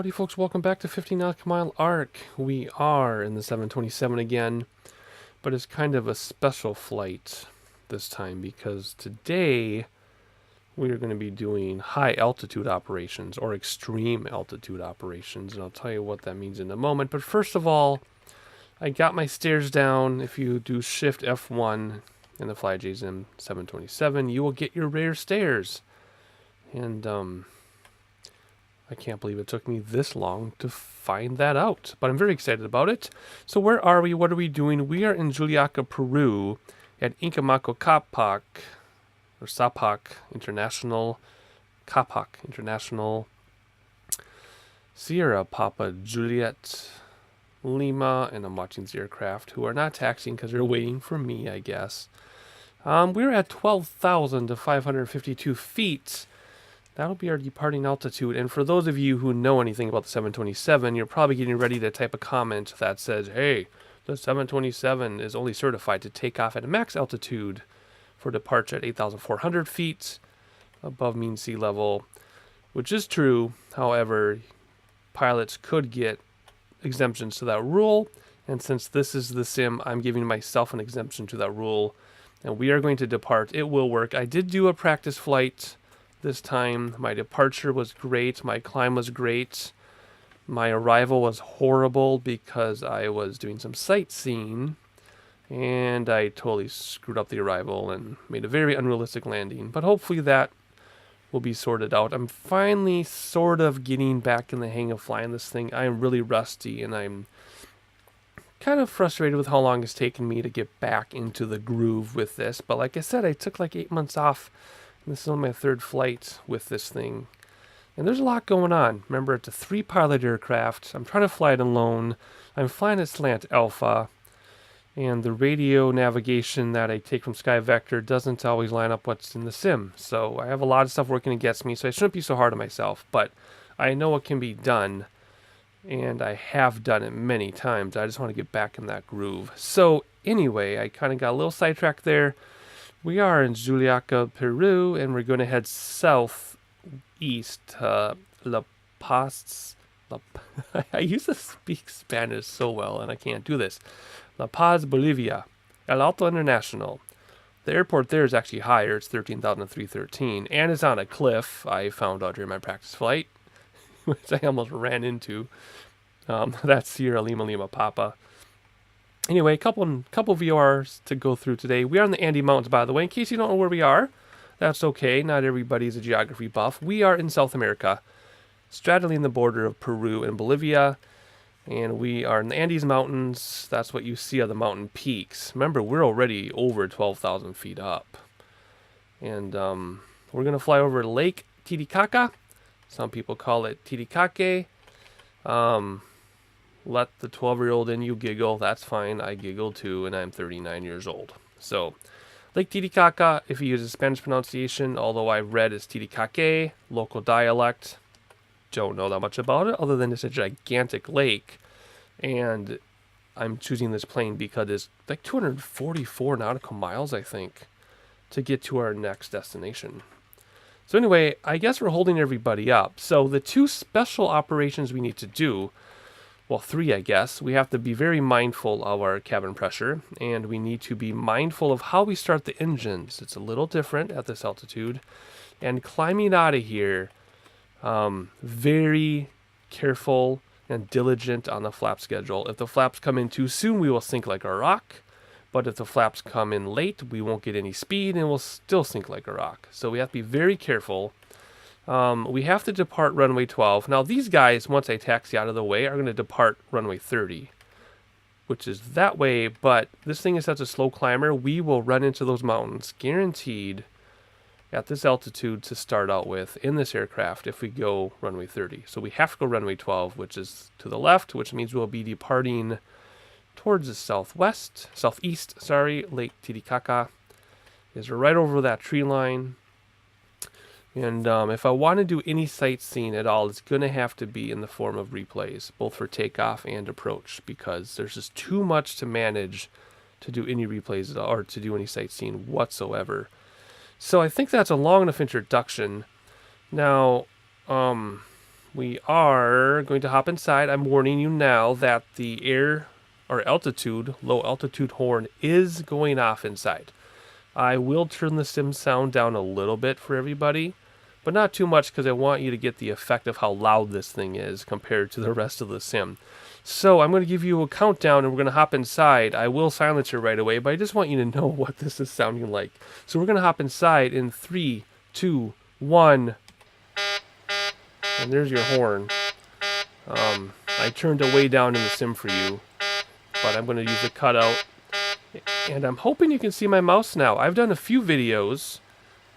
Howdy folks, welcome back to 50 Nautical Mile Arc. We are in the 727 again, but it's kind of a special flight this time because today we are going to be doing high altitude operations or extreme altitude operations, and I'll tell you what that means in a moment. But first of all, I got my stairs down. If you do Shift F1 in the FlyJSim 727, you will get your rare stairs. And I can't believe it took me this long to find that out, but I'm very excited about it. So where are we? What are we doing? We are in Juliaca, Peru at Inca Manco Cápac, or Cápac International, Cápac International, Sierra Papa Juliet Lima, and I'm watching the aircraft who are not taxiing because they're waiting for me, I guess. We're at 12,552 feet. That'll be our departing altitude, and for those of you who know anything about the 727, you're probably getting ready to type a comment that says, hey, the 727 is only certified to take off at a max altitude for departure at 8,400 feet above mean sea level, which is true. However, pilots could get exemptions to that rule, and since this is the sim, I'm giving myself an exemption to that rule, and we are going to depart. It will work. I did do a practice flight this time. My departure was great. My climb was great. My arrival was horrible because I was doing some sightseeing and I totally screwed up the arrival and made a very unrealistic landing. But hopefully that will be sorted out. I'm finally sort of getting back in the hang of flying this thing. I am really rusty and I'm kind of frustrated with how long it's taken me to get back into the groove with this. But like I said, I took like 8 months off. This is only my third flight with this thing. And there's a lot going on. Remember, it's a 3-pilot aircraft. I'm trying to fly it alone. I'm flying at slant alpha. And the radio navigation that I take from SkyVector doesn't always line up what's in the sim. So I have a lot of stuff working against me, so I shouldn't be so hard on myself. But I know what can be done. And I have done it many times. I just want to get back in that groove. So anyway, I kind of got a little sidetracked there. We are in Juliaca, Peru, and we're going to head southeast to La Paz. I used to speak Spanish so well, and I can't do this. La Paz, Bolivia. El Alto International. The airport there is actually higher. It's 13,313, and it's on a cliff, I found out during my practice flight, which I almost ran into. That's Sierra Lima Lima Papa. Anyway, couple VORs to go through today. We are in the Andes Mountains, by the way. In case you don't know where we are, that's okay. Not everybody's a geography buff. We are in South America, straddling the border of Peru and Bolivia. And we are in the Andes Mountains. That's what you see are the mountain peaks. Remember, we're already over 12,000 feet up. And we're going to fly over Lake Titicaca. Some people call it Titicaca. Let the 12-year-old in you giggle. That's fine. I giggle too, and I'm 39 years old. So, Lake Titicaca, if you use a Spanish pronunciation, although I've read it's Titicaca, local dialect. Don't know that much about it, other than it's a gigantic lake. And I'm choosing this plane because it's like 244 nautical miles, I think, to get to our next destination. So anyway, I guess we're holding everybody up. So the 2 special operations we need to do, well, 3, I guess. We have to be very mindful of our cabin pressure, and we need to be mindful of how we start the engines. It's a little different at this altitude. And climbing out of here, very careful and diligent on the flap schedule. If the flaps come in too soon, we will sink like a rock. But if the flaps come in late, we won't get any speed, and we'll still sink like a rock. So we have to be very careful. We have to depart runway 12. Now these guys, once I taxi out of the way, are going to depart runway 30, which is that way, but this thing is such a slow climber, we will run into those mountains, guaranteed, at this altitude to start out with in this aircraft if we go runway 30. So we have to go runway 12, which is to the left, which means we'll be departing towards the southeast, Lake Titicaca is right over that tree line. And if I want to do any sightseeing at all, it's going to have to be in the form of replays, both for takeoff and approach, because there's just too much to manage to do any replays at all, or to do any sightseeing whatsoever. So I think that's a long enough introduction. Now, we are going to hop inside. I'm warning you now that the air or altitude, low altitude horn is going off inside. I will turn the sim sound down a little bit for everybody, but not too much because I want you to get the effect of how loud this thing is compared to the rest of the sim. So I'm going to give you a countdown and we're going to hop inside. I will silence you right away, but I just want you to know what this is sounding like. So we're going to hop inside in 3, 2, 1. And there's your horn. I turned it way down in the sim for you, but I'm going to use the cutout. And I'm hoping you can see my mouse now. I've done a few videos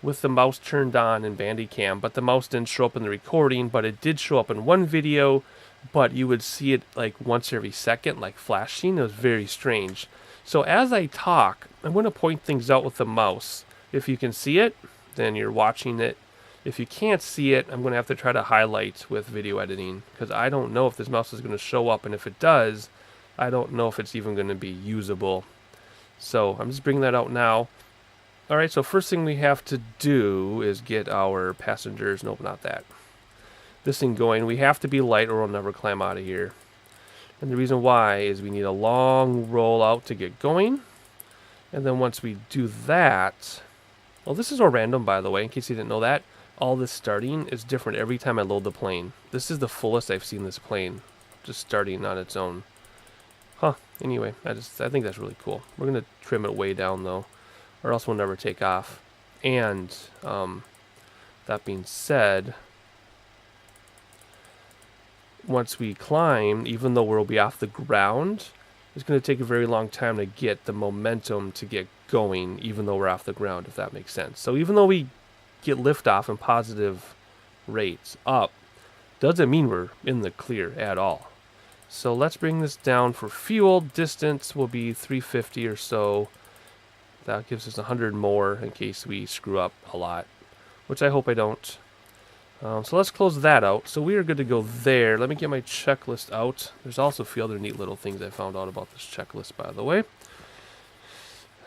with the mouse turned on in Bandicam, but the mouse didn't show up in the recording, but it did show up in one video, but you would see it like once every second, like flashing. It was very strange. So as I talk, I'm going to point things out with the mouse. If you can see it, then you're watching it. If you can't see it, I'm going to have to try to highlight with video editing, because I don't know if this mouse is going to show up, and if it does, I don't know if it's even going to be usable. So I'm just bringing that out now. Alright, so first thing we have to do is get our passengers, nope, not that, this thing going. We have to be light or we'll never climb out of here. And the reason why is we need a long rollout to get going. And then once we do that, well, this is all random, by the way, in case you didn't know that. All this starting is different every time I load the plane. This is the fullest I've seen this plane, just starting on its own. Huh, anyway, I think that's really cool. We're going to trim it way down, though, or else we'll never take off. And that being said, once we climb, even though we'll be off the ground, it's going to take a very long time to get the momentum to get going, even though we're off the ground, if that makes sense. So even though we get liftoff and positive rates up, doesn't mean we're in the clear at all. So let's bring this down for fuel. Distance will be 350 or so. That gives us 100 more in case we screw up a lot, which I hope I don't. So let's close that out. So we are good to go there. Let me get my checklist out. There's also a few other neat little things I found out about this checklist, by the way,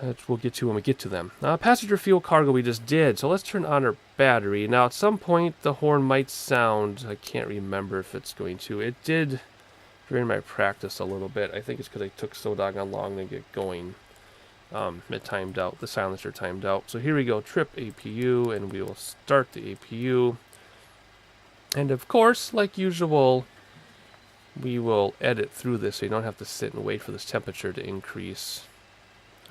which we'll get to when we get to them. Passenger fuel cargo we just did. So let's turn on our battery. Now at some point the horn might sound, I can't remember if it's going to. It did during my practice a little bit. I think it's because I took so doggone long to get going. It timed out. The silencer timed out. So here we go. Trip APU, and we will start the APU. And of course, like usual, we will edit through this so you don't have to sit and wait for this temperature to increase.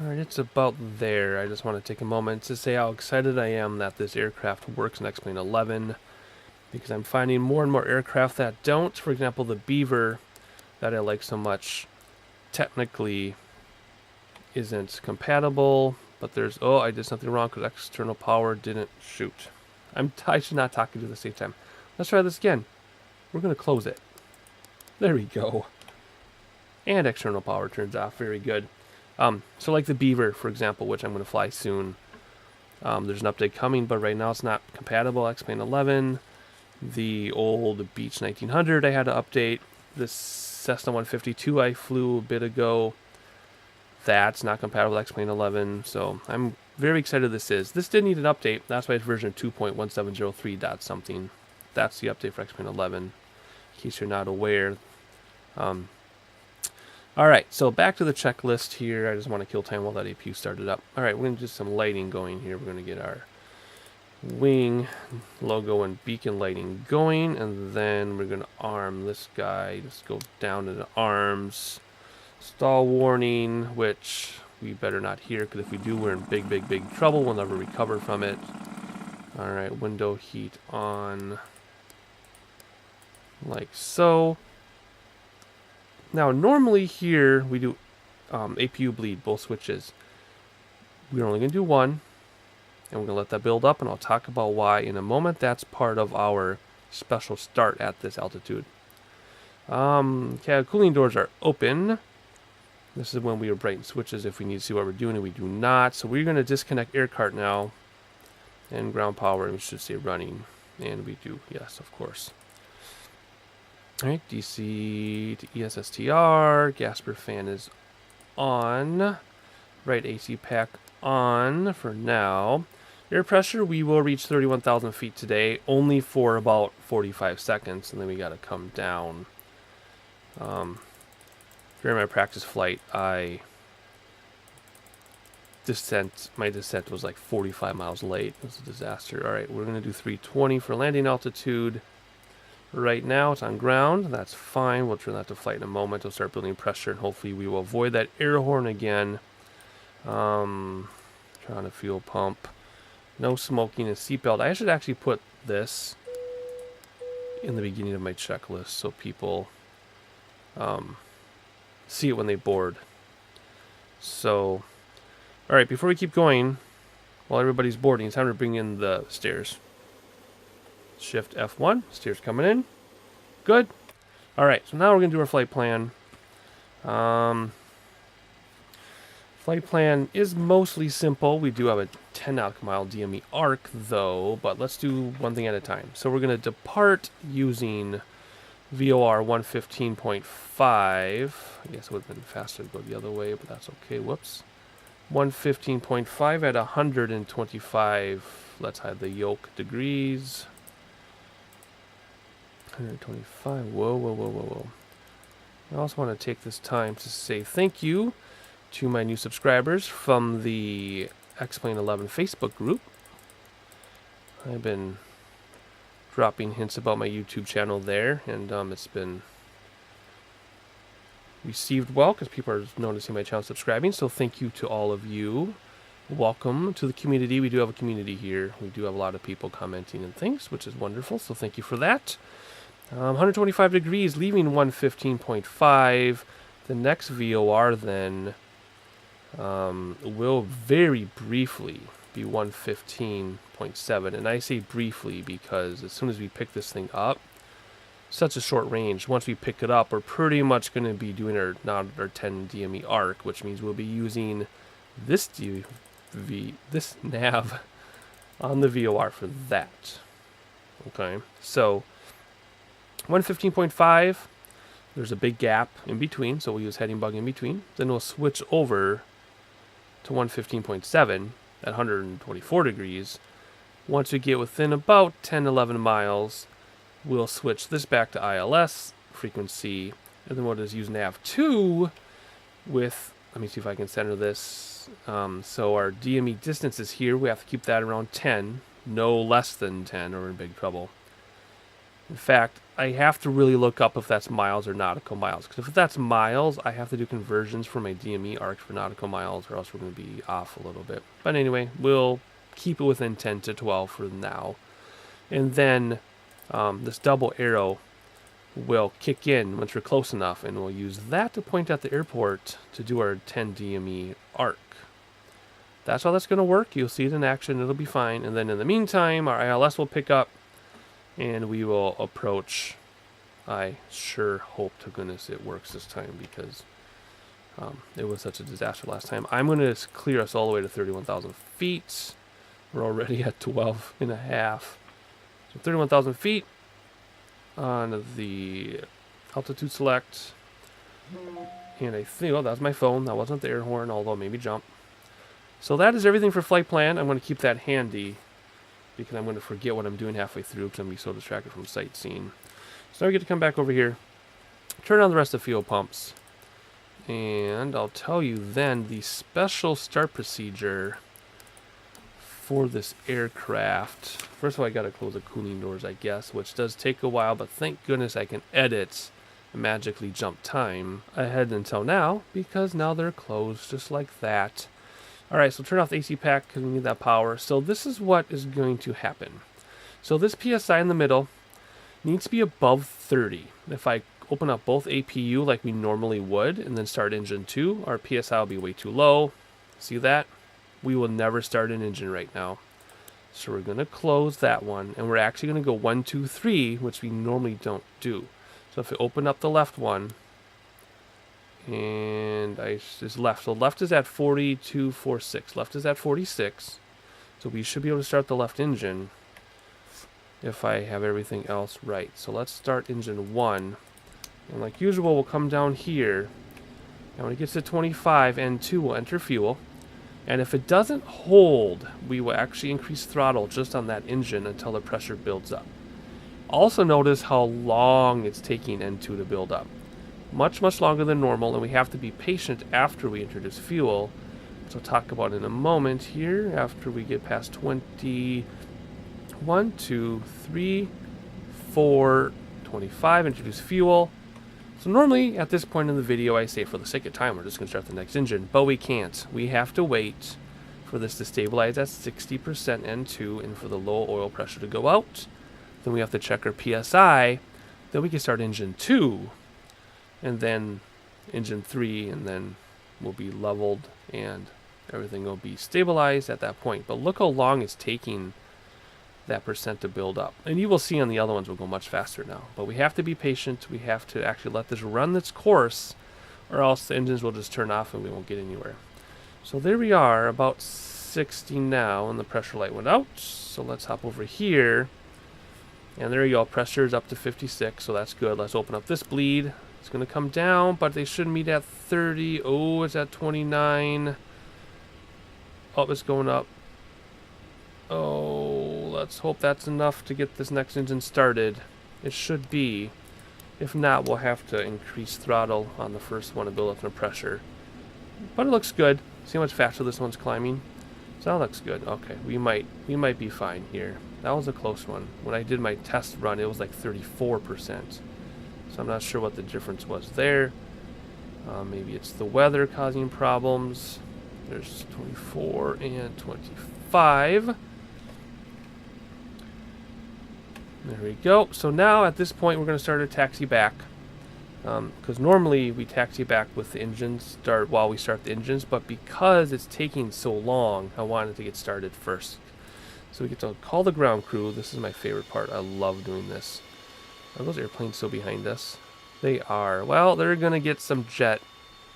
Alright, it's about there. I just want to take a moment to say how excited I am that this aircraft works in X-Plane 11, because I'm finding more and more aircraft that don't. For example, the Beaver that I like so much technically isn't compatible, but there's, oh, I did something wrong because external power didn't shoot. I should not talk to you at the same time. Let's try this again. We're going to close it. There we go. And external power turns off. Very good. So like the Beaver, for example, which I'm going to fly soon. There's an update coming, but right now it's not compatible. X-Plane 11. The old Beach 1900 I had to update. This Cessna 152 I flew a bit ago. That's not compatible with X-Plane 11. So I'm very excited this is. This did need an update. That's why it's version 2.1703 dot something. That's the update for X-Plane 11, in case you're not aware. Alright, so back to the checklist here. I just want to kill time while that APU started up. Alright, we're going to do some lighting going here. We're going to get our wing logo and beacon lighting going, and then we're going to arm this guy. Just go down to the arms. Stall warning, which we better not hear, because if we do, we're in big, big, big trouble. We'll never recover from it. Alright, window heat on. Like so. Now, normally here we do APU bleed, both switches. We're only going to do one, and we're going to let that build up, and I'll talk about why in a moment. That's part of our special start at this altitude. Okay, cooling doors are open. This is when we are brighten switches if we need to see what we're doing, and we do not. So we're going to disconnect air cart now, and ground power, and we should say running. And we do, yes, of course. Alright, DC to ESSTR, Gasper fan is on, right AC pack on for now. Air pressure, we will reach 31,000 feet today, only for about 45 seconds, and then we got to come down. During my practice flight, my descent was like 45 miles late. It was a disaster. All right, we're going to do 320 for landing altitude. Right now, it's on ground. That's fine. We'll turn that to flight in a moment. We'll start building pressure, and hopefully we will avoid that air horn again. Turn on a fuel pump. No smoking and seatbelt. I should actually put this in the beginning of my checklist so people see it when they board. So, all right, before we keep going, while everybody's boarding, it's time to bring in the stairs. Shift F1, stairs coming in. Good. All right, so now we're going to do our flight plan. Flight plan is mostly simple. We do have a 10 nautical mile DME arc, though, but let's do one thing at a time. So we're going to depart using VOR 115.5. I guess it would have been faster to go the other way, but that's okay. Whoops. 115.5 at 125. Let's hide the yoke degrees. 125. Whoa. I also want to take this time to say thank you to my new subscribers from the X-Plane 11 Facebook group. I've been dropping hints about my YouTube channel there, and it's been received well because people are noticing my channel, subscribing. So thank you to all of you. Welcome to the community. We do have a community here. We do have a lot of people commenting and things, which is wonderful. So thank you for that. 125 degrees, leaving 115.5. The next VOR then will very briefly be 115.7. And I say briefly because as soon as we pick this thing up, such a short range, once we pick it up, we're pretty much going to be doing our 10 DME arc, which means we'll be using this nav on the VOR for that. Okay, so 115.5, there's a big gap in between, so we'll use heading bug in between. Then we'll switch over to 115.7 at 124 degrees. Once we get within about 10-11 miles, we'll switch this back to ILS frequency, and then we'll just use nav 2 with, let me see if I can center this. So our DME distance is here. We have to keep that around 10, no less than 10, or we're in big trouble. In fact, I have to really look up if that's miles or nautical miles, because if that's miles, I have to do conversions for my DME arc for nautical miles, or else we're going to be off a little bit. But anyway, we'll keep it within 10 to 12 for now. And then this double arrow will kick in once we're close enough, and we'll use that to point at the airport to do our 10 DME arc. That's how that's going to work. You'll see it in action. It'll be fine. And then in the meantime, our ILS will pick up, and we will approach. I sure hope to goodness it works this time, because it was such a disaster last time. I'm going to clear us all the way to 31,000 feet. We're already at 12 and a half. So 31,000 feet on the altitude select. And I think, oh, that was my phone. That wasn't the air horn, although maybe jump. So that is everything for flight plan. I'm going to keep that handy, because I'm going to forget what I'm doing halfway through because I'm going to be so distracted from sightseeing. So now we get to come back over here, turn on the rest of the fuel pumps, and I'll tell you then the special start procedure for this aircraft. First of all, I got to close the cooling doors, I guess, which does take a while, but thank goodness I can edit and magically jump time ahead until now, because now they're closed just like that. Alright, so turn off the AC pack because we need that power. So this is what is going to happen. So this PSI in the middle needs to be above 30. If I open up both APU like we normally would and then start engine 2, our PSI will be way too low. See that? We will never start an engine right now. So we're going to close that one, and we're actually going to go 1, 2, 3, which we normally don't do. So if we open up the left one, and I just left. So left is at 4246. Left is at 46. So we should be able to start the left engine if I have everything else right. So let's start engine 1. And like usual, we'll come down here. And when it gets to 25, N2 will enter fuel. And if it doesn't hold, we will actually increase throttle just on that engine until the pressure builds up. Also notice how long it's taking N2 to build up. Much longer than normal, and we have to be patient after we introduce fuel, which I'll talk about in a moment here after we get past 21, 2, 3, 4, 25, introduce fuel. So normally at this point in the video I say for the sake of time we're just going to start the next engine, but we can't. We have to wait for this to stabilize at 60% N2 and for the low oil pressure to go out. Then we have to check our PSI, then we can start engine 2, and then engine 3, and then we'll be leveled and everything will be stabilized at that point. But look how long it's taking that percent to build up. And you will see on the other ones will go much faster now. But we have to be patient. We have to actually let this run its course, or else the engines will just turn off and we won't get anywhere. So there we are, about 60 now, and the pressure light went out. So let's hop over here. And there you go, pressure is up to 56, so that's good. Let's open up this bleed. It's going to come down, but they should meet at 30. Oh, it's at 29. Oh, it's going up. Oh, let's hope that's enough to get this next engine started. It should be. If not, we'll have to increase throttle on the first one to build up the pressure. But it looks good. See how much faster this one's climbing? So that looks good. Okay, we might be fine here. That was a close one. When I did my test run, it was like 34%. So I'm not sure what the difference was there. Maybe it's the weather causing problems. There's 24 and 25. There we go. So now at this point we're going to start a taxi back. Because normally we taxi back with the engines start while we start the engines, but because it's taking so long, I wanted to get started first. So we get to call the ground crew. This is my favorite part. I love doing this. Are those airplanes still behind us? They are. Well, they're going to get some jet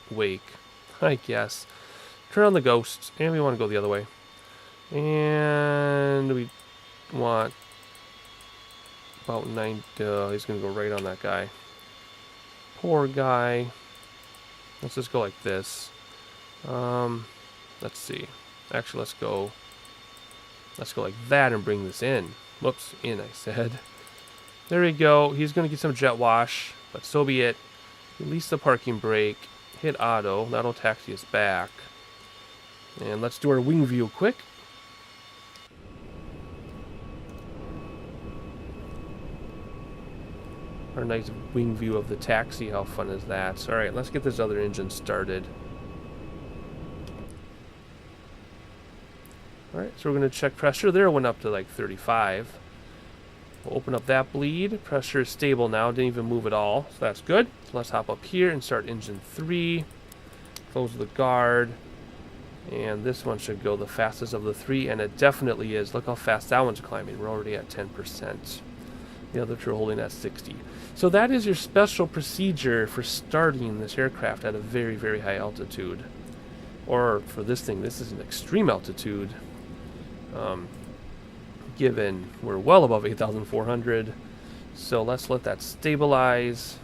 wake, I guess. Turn on the ghosts, and we want to go the other way. And we want about 9. He's going to go right on that guy. Poor guy. Let's just go like this. Let's see. Actually, let's go like that and bring this in. Whoops, in I said. There we go. He's going to get some jet wash, but so be it. Release the parking brake. Hit auto. That'll taxi us back. And let's do our wing view quick. Our nice wing view of the taxi. How fun is that? Alright, let's get this other engine started. Alright, so we're going to check pressure. There it went up to like 35. We'll open up that bleed. Pressure is stable now. Didn't even move at all. So that's good. So let's hop up here and start engine 3. Close the guard. And this one should go the fastest of the 3. And it definitely is. Look how fast that one's climbing. We're already at 10%. The other two are holding at 60. So that is your special procedure for starting this aircraft at a very, very high altitude. Or for this thing, this is an extreme altitude. Given we're well above 8,400. So let's let that stabilize.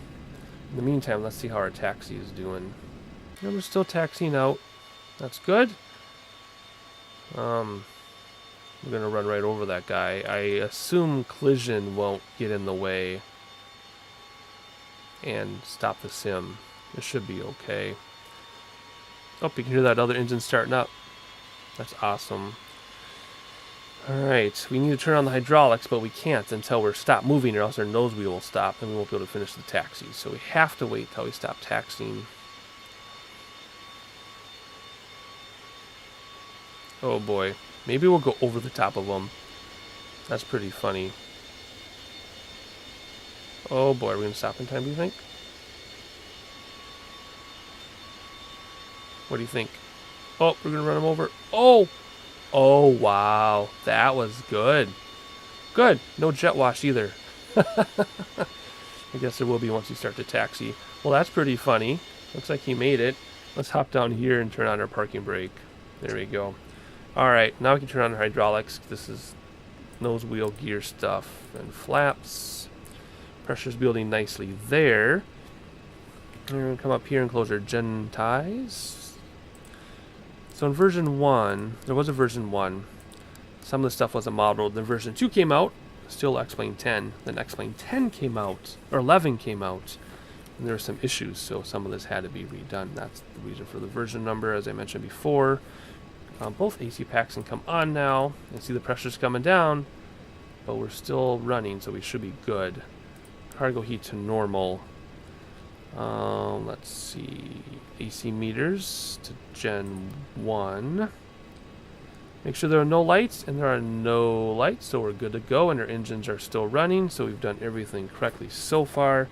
In the meantime, let's see how our taxi is doing. And we're still taxiing out. That's good. We're going to run right over that guy. I assume collision won't get in the way and stop the sim. It should be okay. Oh, you can hear that other engine starting up. That's awesome. Alright, we need to turn on the hydraulics, but we can't until we're stopped moving, or else our nose wheel will stop and we won't be able to finish the taxi. So we have to wait till we stop taxiing. Oh boy. Maybe we'll go over the top of them. That's pretty funny. Oh boy, are we going to stop in time, do you think? What do you think? Oh, we're going to run them over. Oh! Oh, wow. That was good. Good. No jet wash either. I guess there will be once you start to taxi. Well, that's pretty funny. Looks like he made it. Let's hop down here and turn on our parking brake. There we go. Alright, now we can turn on our hydraulics. This is nose wheel gear stuff and flaps. Pressure's building nicely there. We're going to come up here and close our gen ties. So in version 1, there was a version 1. Some of the stuff wasn't modeled. Then version 2 came out, still X-Plane 10. Then X-Plane 10 came out, or 11 came out. And there were some issues, so some of this had to be redone. That's the reason for the version number, as I mentioned before. Both AC packs can come on now. You see the pressure's coming down, but we're still running, so we should be good. Cargo heat to normal. Let's see. AC meters to Gen 1. Make sure there are no lights, and there are no lights, so we're good to go, and our engines are still running, so we've done everything correctly so far.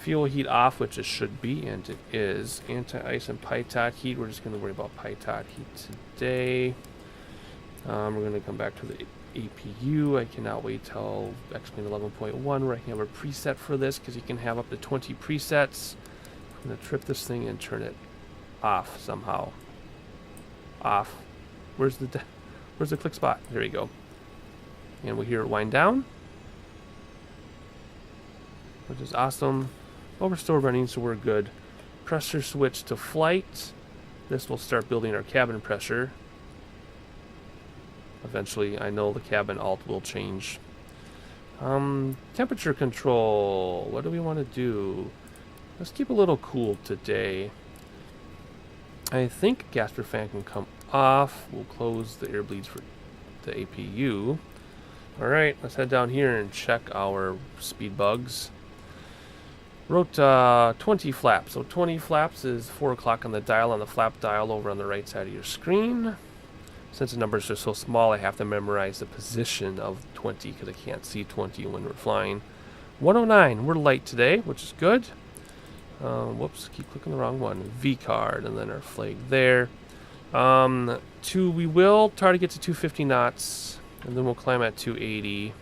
Fuel heat off, which it should be, and it is. Anti-ice and pitot heat. We're just going to worry about pitot heat today. We're going to come back to the APU. I cannot wait till X-Plane 11.1 where I can have a preset for this, because you can have up to 20 presets. I'm going to trip this thing and turn it off somehow. Off. Where's the click spot? There you go. And we'll hear it wind down, which is awesome. But we're still running, so we're good. Pressure switch to flight. This will start building our cabin pressure. Eventually, I know the cabin alt will change. Temperature control. What do we want to do? Let's keep a little cool today. I think Gasper fan can come off. We'll close the air bleeds for the APU. Alright, let's head down here and check our speed bugs. Wrote 20 flaps. So 20 flaps is 4 o'clock on the dial, on the flap dial over on the right side of your screen. Since the numbers are so small, I have to memorize the position of 20 because I can't see 20 when we're flying. 109, we're light today, which is good. Whoops, keep clicking the wrong one. V card, and then our flag there. We will try to get to 250 knots, and then we'll climb at 280.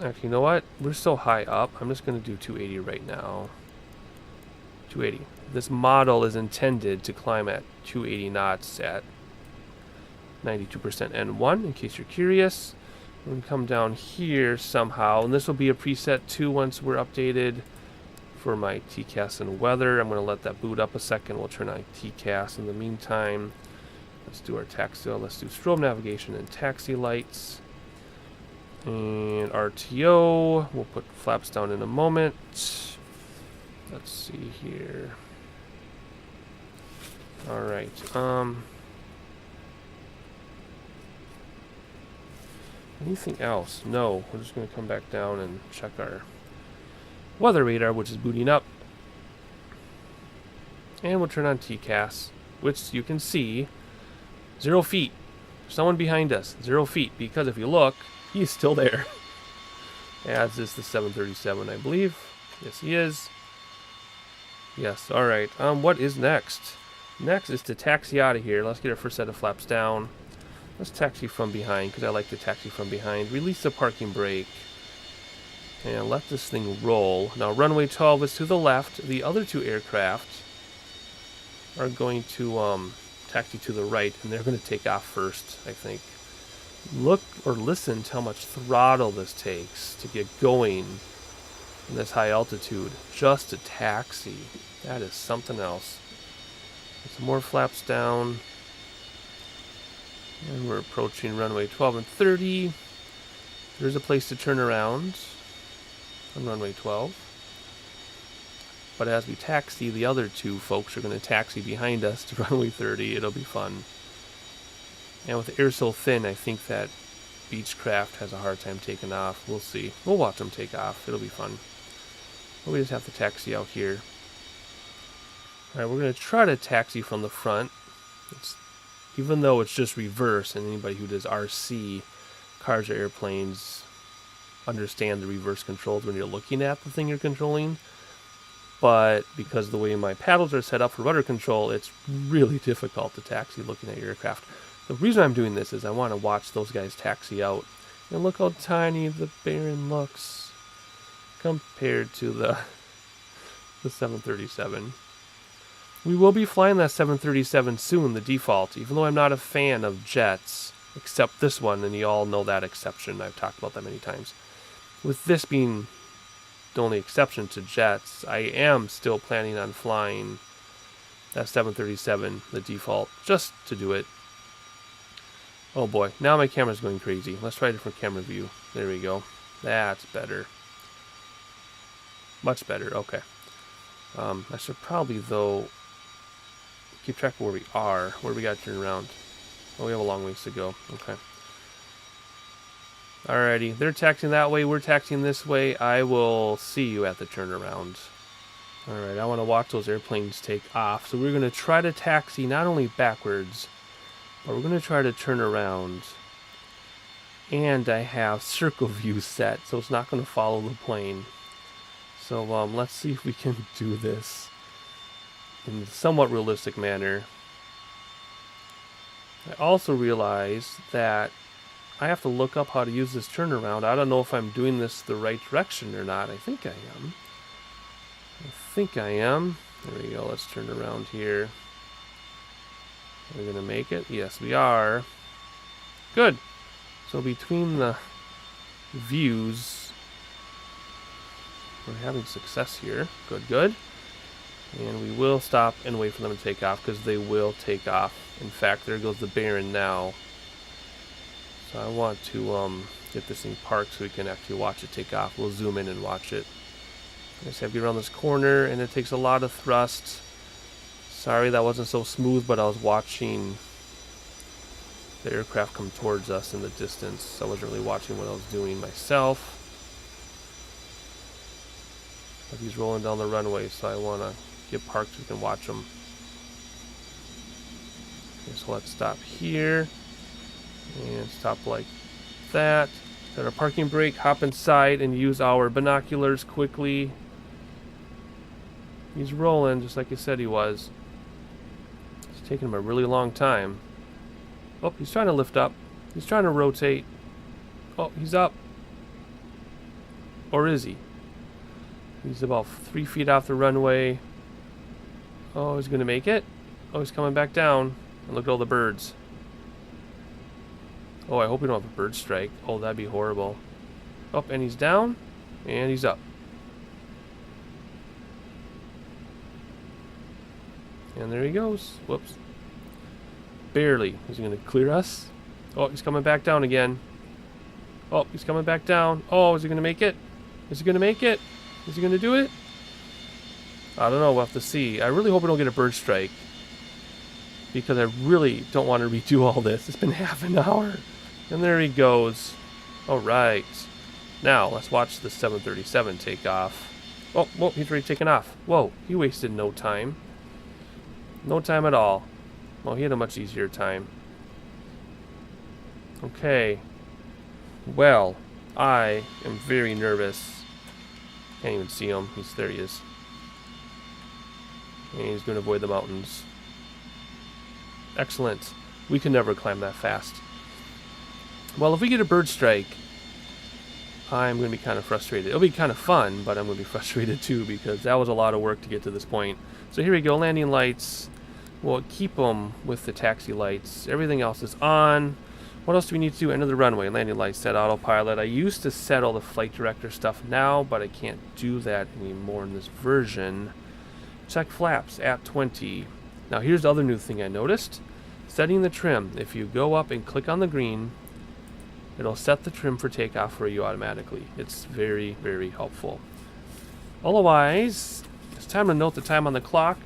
Actually, you know what? We're so high up. I'm just going to do 280 right now. 280. This model is intended to climb at 280 knots at 92% N1, in case you're curious. We're going to come down here somehow, and this will be a preset too once we're updated for my TCAS and weather. I'm going to let that boot up a second. We'll turn on TCAS in the meantime. Let's do our taxi. Let's do strobe navigation and taxi lights. And RTO, we'll put flaps down in a moment. Let's see here. Alright, anything else? No, we're just going to come back down and check our weather radar, which is booting up. And we'll turn on TCAS, which you can see, 0 feet. Someone behind us, 0 feet, because if you look, he's still there. As is the 737, I believe. Yes, he is. Yes, alright. What is next? Next is to taxi out of here. Let's get our first set of flaps down. Let's taxi from behind, because I like to taxi from behind. Release the parking brake. And let this thing roll. Now, runway 12 is to the left. The other two aircraft are going to taxi to the right, and they're going to take off first, I think. Look or listen to how much throttle this takes to get going in this high altitude. Just to taxi. That is something else. Some more flaps down. And we're approaching runway 12 and 30. There's a place to turn around on runway 12. But as we taxi, the other two folks are going to taxi behind us to runway 30. It'll be fun. And with the air so thin, I think that Beechcraft has a hard time taking off. We'll see. We'll watch them take off. It'll be fun. But we just have to taxi out here. Alright, we're going to try to taxi from the front. Even though it's just reverse, and anybody who does RC, cars or airplanes, understand the reverse controls when you're looking at the thing you're controlling. But because of the way my paddles are set up for rudder control, it's really difficult to taxi looking at your aircraft. The reason I'm doing this is I want to watch those guys taxi out. And look how tiny the Baron looks compared to the 737. We will be flying that 737 soon, the default, even though I'm not a fan of jets, except this one, and you all know that exception. I've talked about that many times. With this being the only exception to jets, I am still planning on flying That's 737, the default, just to do it. Oh boy, now my camera's going crazy. Let's try a different camera view. There we go. That's better. Much better, okay. I should probably, though, keep track of where we are. Where we got to turn around. Oh, we have a long ways to go. Okay. Alrighty, they're taxiing that way, we're taxiing this way. I will see you at the turnaround. Alright, I want to watch those airplanes take off. So we're going to try to taxi not only backwards, but we're going to try to turn around. And I have circle view set, so it's not going to follow the plane. So let's see if we can do this in a somewhat realistic manner. I also realized that I have to look up how to use this turnaround. I don't know if I'm doing this the right direction or not. I think I am. There we go. Let's turn around here. Are we going to make it? Yes, we are. Good. So between the views, we're having success here. Good, good. And we will stop and wait for them to take off, because they will take off. In fact, there goes the Baron now. So I want to get this thing parked so we can actually watch it take off. We'll zoom in and watch it. I just have to get around this corner, and it takes a lot of thrust. Sorry that wasn't so smooth, but I was watching the aircraft come towards us in the distance. I wasn't really watching what I was doing myself. But he's rolling down the runway, so I want to get parked so we can watch him. Okay, so let's stop here. And stop like that. Set our parking brake, hop inside, and use our binoculars quickly. He's rolling just like I said he was. It's taking him a really long time. Oh, he's trying to lift up. He's trying to rotate. Oh, he's up. Or is he? He's about 3 feet off the runway. Oh, he's going to make it. Oh, he's coming back down. And look at all the birds. Oh, I hope we don't have a bird strike. Oh, that'd be horrible. Oh, and he's down. And he's up. And there he goes. Whoops. Barely. Is he going to clear us? Oh, he's coming back down again. Oh, he's coming back down. Oh, is he going to make it? Is he going to make it? Is he going to do it? I don't know. We'll have to see. I really hope we don't get a bird strike, because I really don't want to redo all this. It's been half an hour. And there he goes. All right. Now, let's watch the 737 take off. Oh, whoa, he's already taken off. Whoa, he wasted no time. No time at all. Well, he had a much easier time. Okay. Well, I am very nervous. Can't even see him. There he is. And he's going to avoid the mountains. Excellent. We can never climb that fast. Well, if we get a bird strike, I'm going to be kind of frustrated. It'll be kind of fun, but I'm going to be frustrated too, because that was a lot of work to get to this point. So here we go, landing lights. We'll keep them with the taxi lights. Everything else is on. What else do we need to do? Enter the runway. Landing lights, set autopilot. I used to set all the flight director stuff now, but I can't do that anymore in this version. Check flaps at 20. Now here's the other new thing I noticed. Setting the trim. If you go up and click on the green, it'll set the trim for takeoff for you automatically. It's very, very helpful. Otherwise, it's time to note the time on the clock.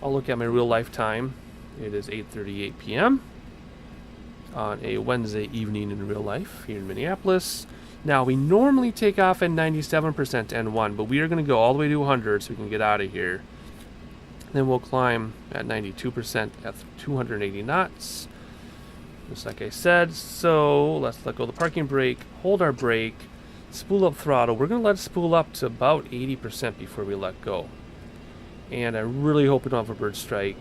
I'll look at my real life time. It is 8:38 p.m. on a Wednesday evening in real life here in Minneapolis. Now, we normally take off at 97% N1, but we are going to go all the way to 100 so we can get out of here. Then we'll climb at 92% at 280 knots. Just like I said. So let's let go of the parking brake, hold our brake, spool up throttle. We're going to let it spool up to about 80% before we let go. And I really hope we don't have a bird strike.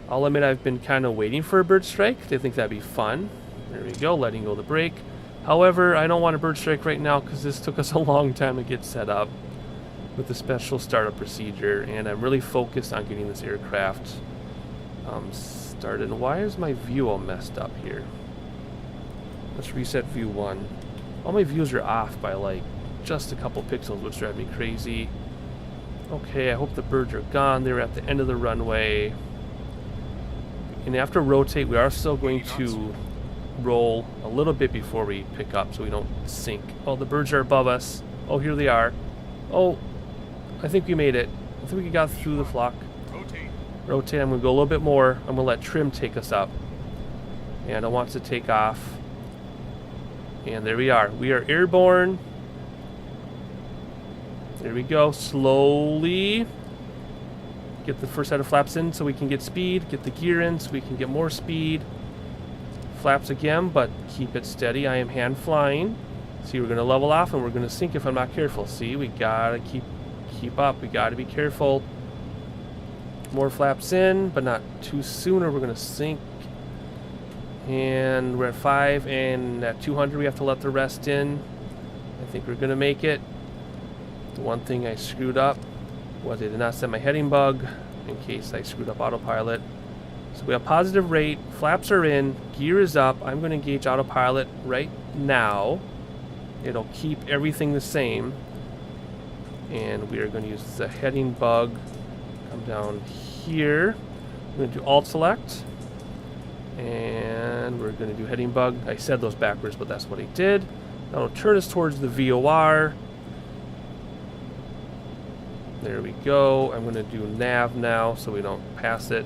I'll admit I've been kind of waiting for a bird strike. I think that'd be fun. There we go, letting go of the brake. However, I don't want a bird strike right now because this took us a long time to get set up with the special startup procedure, and I'm really focused on getting this aircraft started. Why is my view all messed up here? Let's reset view 1. All my views are off by like just a couple pixels, which drive me crazy. Okay, I hope the birds are gone. They're at the end of the runway. And after rotate, we are still going to roll a little bit before we pick up so we don't sink. Oh, the birds are above us. Oh, here they are. Oh, I think we made it. I think we got through the flock. Rotate. I'm going to go a little bit more. I'm going to let trim take us up. And I want to take off. And there we are. We are airborne. There we go. Slowly get the first set of flaps in so we can get speed. Get the gear in so we can get more speed. Flaps again, but keep it steady. I am hand flying. See, we're going to level off and we're going to sink if I'm not careful. See, we got to keep up. We got to be careful. More flaps in, but not too soon or we're going to sink. And we're at 5, and at 200 we have to let the rest in. I think we're going to make it. The one thing I screwed up was I did not set my heading bug in case I screwed up autopilot. So we have positive rate, flaps are in, gear is up. I'm going to engage autopilot right now. It'll keep everything the same. And we are going to use the heading bug. Come down here. I'm going to do Alt Select. And we're going to do heading bug. I said those backwards, but that's what I did. That'll turn us towards the VOR. There we go. I'm going to do nav now so we don't pass it.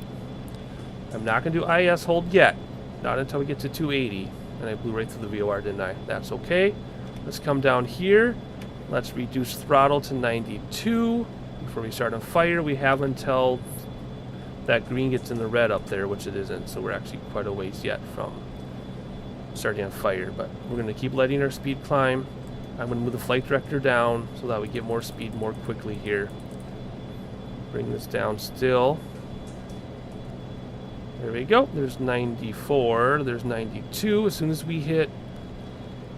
I'm not going to do IS hold yet. Not until we get to 280. And I blew right through the VOR, didn't I? That's okay. Let's come down here. Let's reduce throttle to 92. Before we start on fire, we have until that green gets in the red up there, which it isn't. So we're actually quite a ways yet from starting on fire. But we're going to keep letting our speed climb. I'm going to move the flight director down so that we get more speed more quickly here. Bring this down still. There we go. There's 94. There's 92. As soon as we hit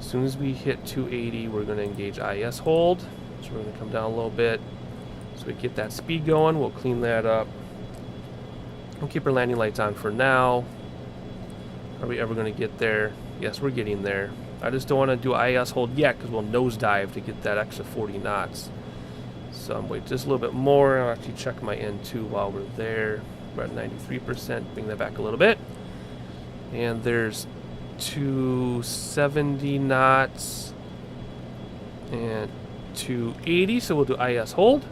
280, we're going to engage IS hold. So we're going to come down a little bit so we get that speed going. We'll clean that up. We'll keep our landing lights on for now. Are we ever going to get there? Yes, we're getting there. I just don't want to do IS hold yet because we'll nosedive to get that extra 40 knots. So I'm wait just a little bit more. I'll actually check my N2 while we're there. We're at 93%. Bring that back a little bit. And there's 270 knots and 280. So we'll do IS hold.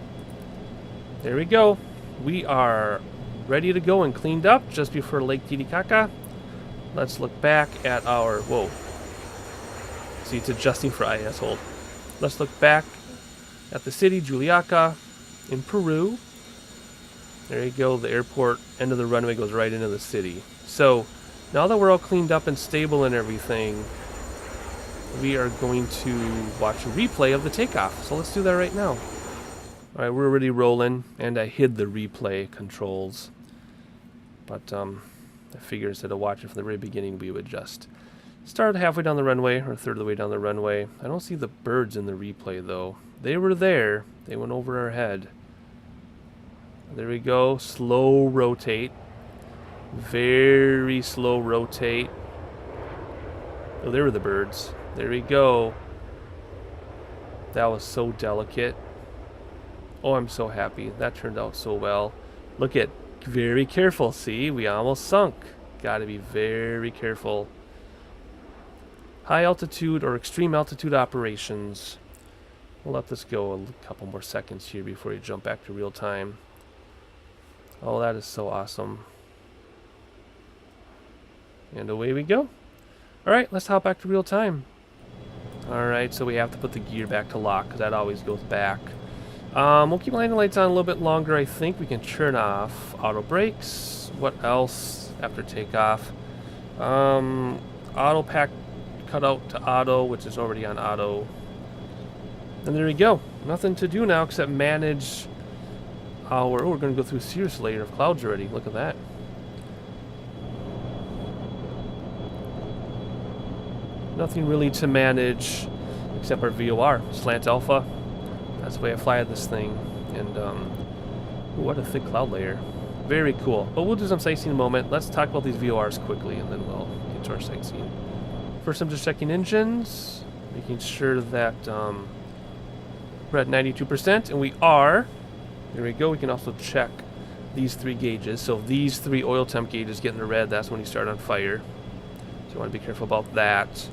There we go. We are ready to go and cleaned up just before Lake Titicaca. Let's look back at our... Whoa. See, it's adjusting for IS hold. Let's look back at the city, Juliaca, in Peru. There you go. The airport, end of the runway goes right into the city. So, now that we're all cleaned up and stable and everything, we are going to watch a replay of the takeoff. So let's do that right now. Alright, we're already rolling, and I hid the replay controls. But I figured instead of watching from the very beginning, we would just start halfway down the runway, or a third of the way down the runway. I don't see the birds in the replay, though. They were there. They went over our head. There we go. Slow rotate. Very slow rotate. Oh, there were the birds. There we go. That was so delicate. Oh, I'm so happy. That turned out so well. Look at, very careful. See, we almost sunk. Got to be very careful. High altitude or extreme altitude operations. We'll let this go a couple more seconds here before you jump back to real time. Oh, that is so awesome. And away we go. Alright, let's hop back to real time. Alright, so we have to put the gear back to lock because that always goes back. We'll keep landing lights on a little bit longer. I think we can turn off auto brakes. What else after takeoff? Auto pack cut out to auto, which is already on auto. And there we go. Nothing to do now except manage our... Oh, we're going to go through a serious layer of clouds already. Look at that. Nothing really to manage except our VOR. Slant alpha. That's the way I fly this thing. And, ooh, what a thick cloud layer. Very cool. But we'll do some sightseeing in a moment. Let's talk about these VORs quickly, and then we'll get to our sightseeing. First, I'm just checking engines. Making sure that we're at 92%, and we are. There we go. We can also check these 3 gauges. So if these 3 oil temp gauges get in the red, that's when you start on fire. So you want to be careful about that.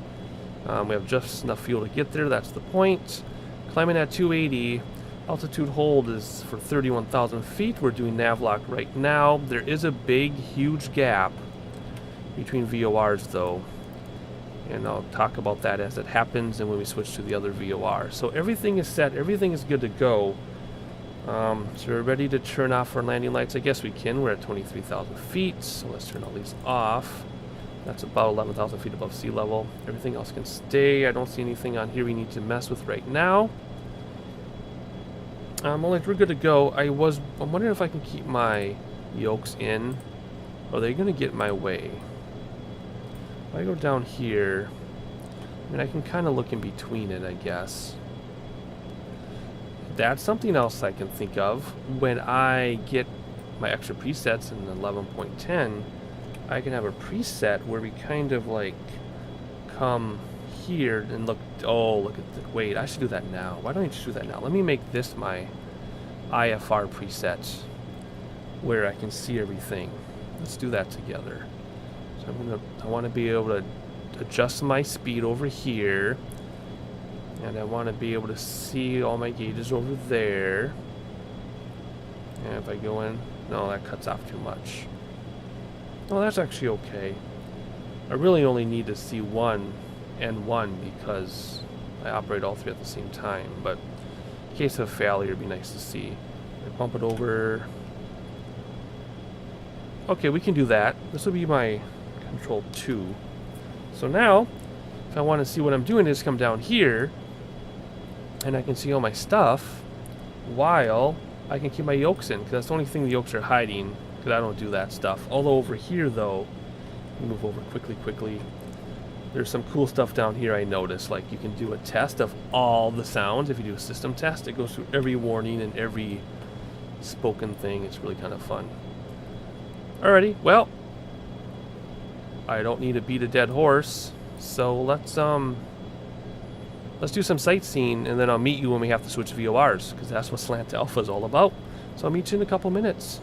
We have just enough fuel to get there. That's the point. Climbing at 280. Altitude hold is for 31,000 feet. We're doing nav lock right now. There is a big, huge gap between VORs though. And I'll talk about that as it happens and when we switch to the other VOR. So everything is set. Everything is good to go. So we're ready to turn off our landing lights. I guess we can. We're at 23,000 feet. So let's turn all these off. That's about 11,000 feet above sea level. Everything else can stay. I don't see anything on here we need to mess with right now. We're good to go. I'm wondering if I can keep my yokes in. Or are they going to get in my way? If I go down here, I mean, I can kind of look in between it, I guess. That's something else I can think of. When I get my extra presets in 11.10, I can have a preset where we kind of like come here and look. Oh, look at the. Wait, I should do that now. Why don't I just do that now? Let me make this my IFR preset where I can see everything. Let's do that together. So I want to be able to adjust my speed over here, and I want to be able to see all my gauges over there. And if I go in, no, that cuts off too much. Oh, that's actually okay. I really only need to see one and one because I operate all 3 at the same time. But in case of failure, it'd be nice to see. I bump it over. Okay, we can do that. This will be my control 2. So now, if I want to see what I'm doing, I just come down here, and I can see all my stuff while I can keep my yokes in, because that's the only thing the yokes are hiding. I don't do that stuff. Although over here though, move over quickly. There's some cool stuff down here I noticed. Like you can do a test of all the sounds. If you do a system test, it goes through every warning and every spoken thing. It's really kind of fun. Alrighty, well, I don't need to beat a dead horse. So let's do some sightseeing, and then I'll meet you when we have to switch VORs, because that's what Slant Alpha is all about. So I'll meet you in a couple minutes.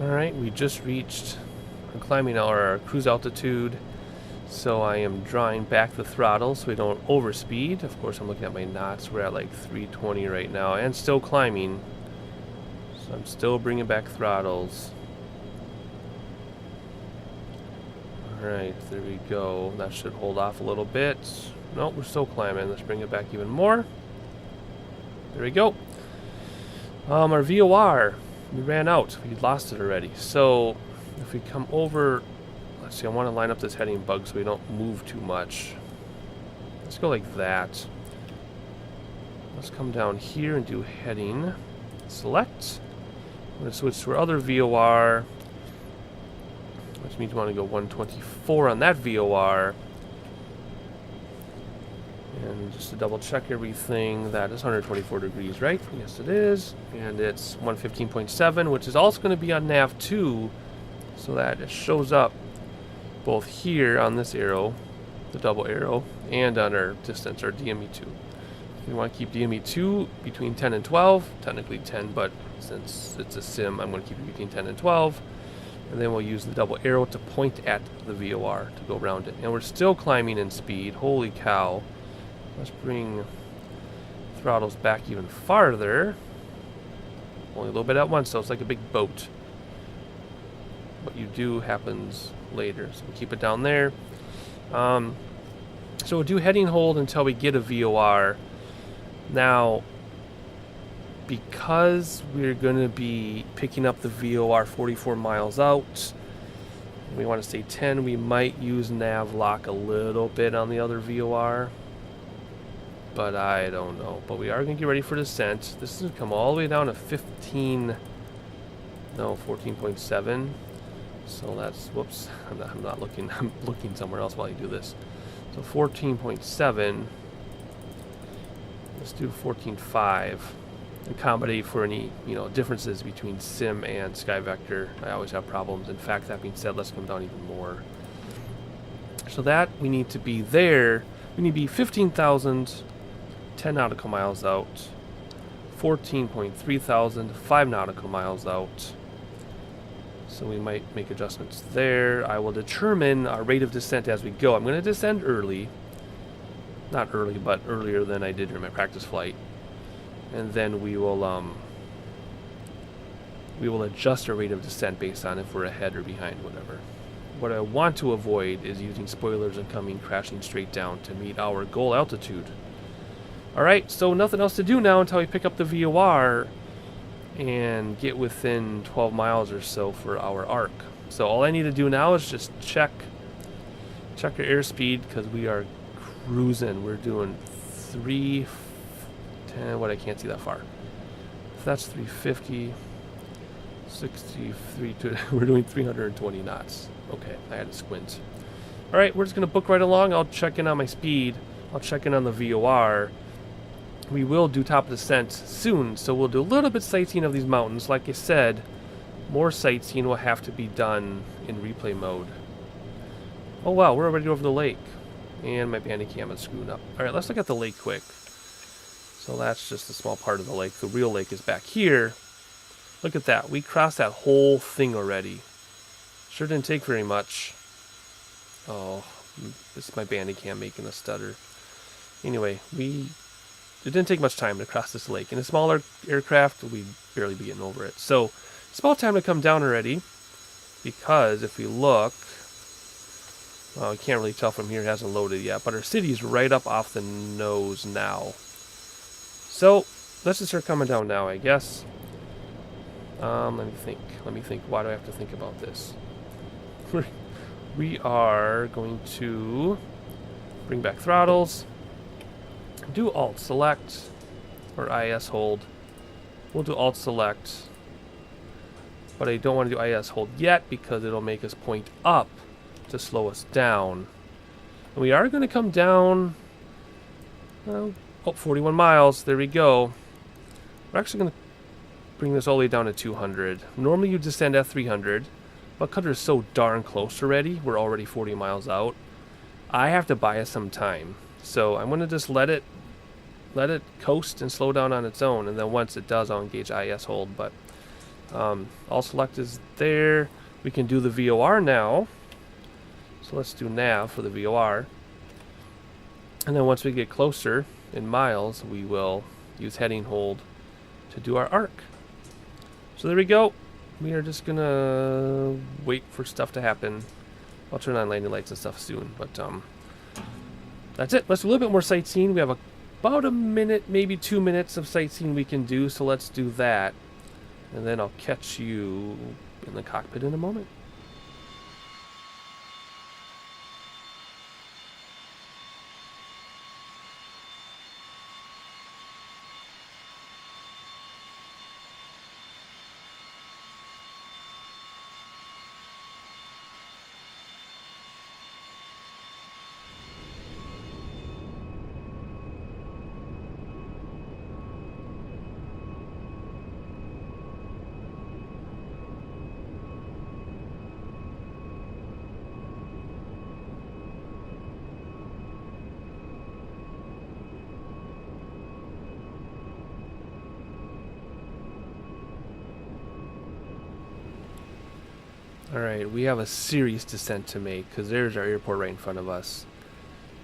Alright, we just reached, I'm climbing our cruise altitude, so I am drawing back the throttle so we don't overspeed. Of course, I'm looking at my knots. We're at like 320 right now and still climbing, so I'm still bringing back throttles. Alright, there we go. That should hold off a little bit. Nope, we're still climbing. Let's bring it back even more. There we go. Our VOR. We ran out. We lost it already. So if we come over, let's see, I want to line up this heading bug so we don't move too much. Let's go like that. Let's come down here and do heading. Select. I'm going to switch to our other VOR, which means we want to go 124 on that VOR. And just to double check everything, that is 124 degrees, right? Yes, it is. And it's 115.7, which is also going to be on nav 2, so that it shows up both here on this arrow, the double arrow, and on our distance, our DME2. We want to keep DME2 between 10 and 12, technically 10, but since it's a sim, I'm going to keep it between 10 and 12. And then we'll use the double arrow to point at the VOR to go around it. And we're still climbing in speed. Holy cow. Let's bring throttles back even farther. Only a little bit at once, so it's like a big boat. What you do happens later. So we'll keep it down there. So we'll do heading hold until we get a VOR. Now, because we're going to be picking up the VOR 44 miles out, we want to stay 10, we might use nav lock a little bit on the other VOR, but I don't know. But we are going to get ready for descent. This is going to come all the way down to 14.7. So that's, whoops, I'm not looking, I'm looking somewhere else while I do this. So 14.7, let's do 14.5. Accommodate for any, you know, differences between Sim and SkyVector. I always have problems. In fact, that being said, let's come down even more. So that we need to be there. We need to be 15,000, 10 nautical miles out, 14.3 thousand, 5 nautical miles out. So we might make adjustments there. I will determine our rate of descent as we go. I'm going to descend early. Not early, but earlier than I did during my practice flight. And then we will adjust our rate of descent based on if we're ahead or behind, whatever. What I want to avoid is using spoilers and coming crashing straight down to meet our goal altitude. Alright, so nothing else to do now until we pick up the VOR and get within 12 miles or so for our arc. So all I need to do now is just check our airspeed, because we are cruising. We're doing 310, what, I can't see that far. If that's 350, 63, we're doing 320 knots. Okay, I had to squint. Alright, we're just going to book right along. I'll check in on my speed. I'll check in on the VOR. We will do top descent soon, so we'll do a little bit sightseeing of these mountains. Like I said, more sightseeing will have to be done in replay mode. Oh wow, we're already over the lake. And my Bandicam is screwed up. Alright, let's look at the lake quick. So that's just a small part of the lake. The real lake is back here. Look at that. We crossed that whole thing already. Sure didn't take very much. Oh, this is my Bandicam making a stutter. Anyway, it didn't take much time to cross this lake. In a smaller aircraft, we'd barely be getting over it. So, it's about time to come down already. Because if we look, well, you can't really tell from here, it hasn't loaded yet. But our city's right up off the nose now. So, let's just start coming down now, I guess. Let me think. Why do I have to think about this? We are going to bring back throttles. Do Alt Select or IS Hold. We'll do Alt Select, but I don't want to do IS Hold yet because it'll make us point up to slow us down. And we are going to come down. Oh, 41 miles. There we go. We're actually going to bring this all the way down to 200. Normally you descend at 300, but because we're so darn close already, we're already 40 miles out. I have to buy us some time. So I'm going to just let it coast and slow down on its own, and then once it does, I'll engage IS Hold. But All Select is there. We can do the VOR now. So let's do nav for the VOR. And then once we get closer in miles, we will use heading hold to do our arc. So there we go. We are just going to wait for stuff to happen. I'll turn on landing lights and stuff soon, but that's it. Let's do a little bit more sightseeing. We have about a minute, maybe 2 minutes of sightseeing we can do, so let's do that. And then I'll catch you in the cockpit in a moment. Alright, we have a serious descent to make, because there's our airport right in front of us.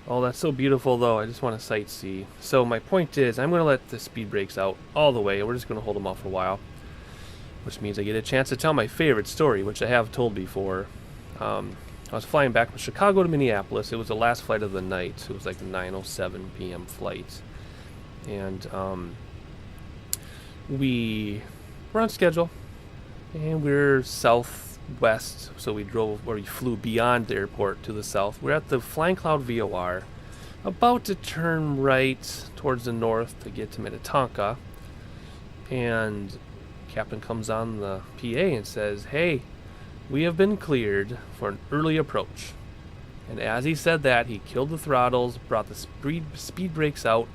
Oh, that's so beautiful, though. I just want to sightsee. So my point is, I'm going to let the speed brakes out all the way. We're just going to hold them off for a while. Which means I get a chance to tell my favorite story, which I have told before. I was flying back from Chicago to Minneapolis. It was the last flight of the night. It was like a 9:07 p.m. flight. And we're on schedule, and we're southwest, so we flew beyond the airport to the south. We're at the Flying Cloud VOR, about to turn right towards the north to get to Minnetonka, and captain comes on the PA and says, "Hey, we have been cleared for an early approach." And as he said that, he killed the throttles, brought the speed brakes out,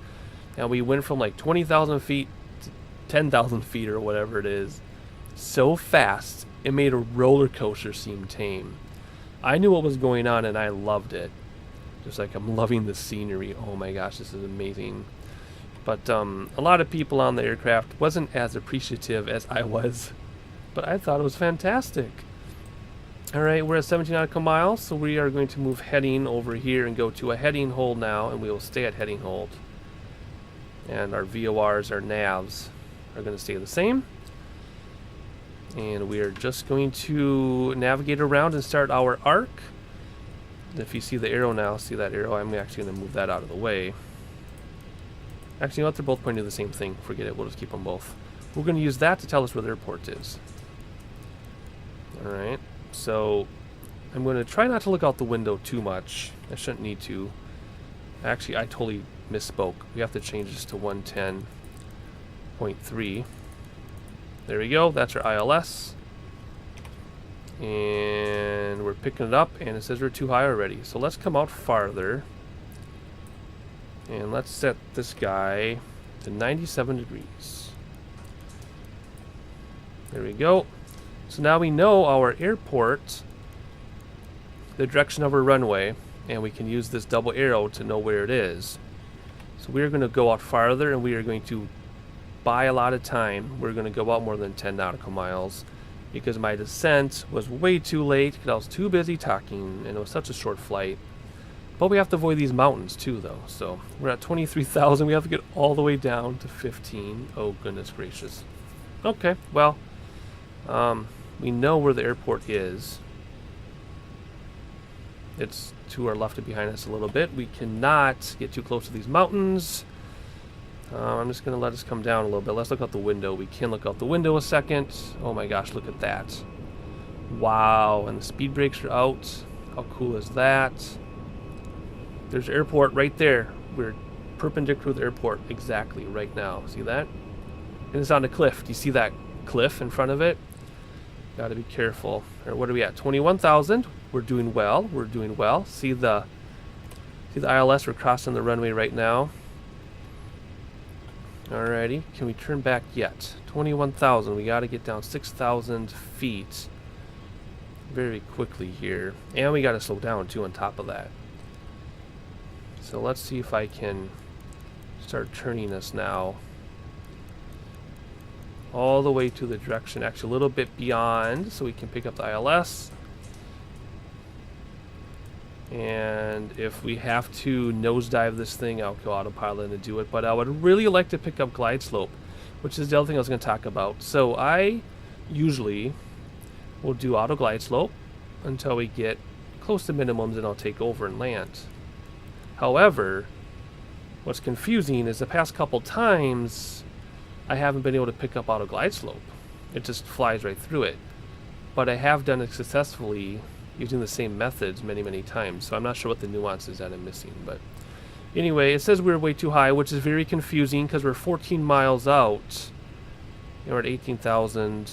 and we went from like 20,000 feet to 10,000 feet or whatever it is. So fast, it made a roller coaster seem tame. I knew what was going on and I loved it. Just like I'm loving the scenery. Oh my gosh, this is amazing. But a lot of people on the aircraft wasn't as appreciative as I was, but I thought it was fantastic. Alright, we're at 17 nautical miles, so we are going to move heading over here and go to a heading hold now, and we will stay at heading hold. And our VORs, our navs, are going to stay the same. And we are just going to navigate around and start our arc. If you see the arrow now, see that arrow? I'm actually going to move that out of the way. Actually, you know what? They're both pointing to the same thing. Forget it. We'll just keep them both. We're going to use that to tell us where the airport is. Alright. So, I'm going to try not to look out the window too much. I shouldn't need to. Actually, I totally misspoke. We have to change this to 110.3. There we go. That's our ILS. And we're picking it up, and it says we're too high already. So let's come out farther. And let's set this guy to 97 degrees. There we go. So now we know our airport, the direction of our runway, and we can use this double arrow to know where it is. So we are going to go out farther, and we are going to buy a lot of time. We're going to go out more than 10 nautical miles because my descent was way too late because I was too busy talking, and it was such a short flight. But we have to avoid these mountains too, though. So we're at 23,000. We have to get all the way down to 15. Oh, goodness gracious. Okay, well, we know where the airport is. It's to our left and behind us a little bit. We cannot get too close to these mountains. I'm just going to let us come down a little bit. Let's look out the window. We can look out the window a second. Oh my gosh, look at that. Wow, and the speed brakes are out. How cool is that? There's the airport right there. We're perpendicular to the airport exactly right now. See that? And it's on a cliff. Do you see that cliff in front of it? Got to be careful. Or what are we at? 21,000. We're doing well. We're doing well. See the ILS? We're crossing the runway right now. Alrighty. Can we turn back yet? 21,000. We got to get down 6,000 feet very quickly here. And we got to slow down too on top of that. So let's see if I can start turning this now. All the way to the direction, actually a little bit beyond, so we can pick up the ILS. And if we have to nosedive this thing, I'll go autopilot and do it. But I would really like to pick up glide slope, which is the other thing I was going to talk about. So I usually will do auto glide slope until we get close to minimums, and I'll take over and land. However, what's confusing is the past couple times I haven't been able to pick up auto glide slope. It just flies right through it. But I have done it successfully using the same methods many, many times. So I'm not sure what the nuances that I'm missing. But anyway, it says we're way too high, which is very confusing because we're 14 miles out. And we're at 18,000.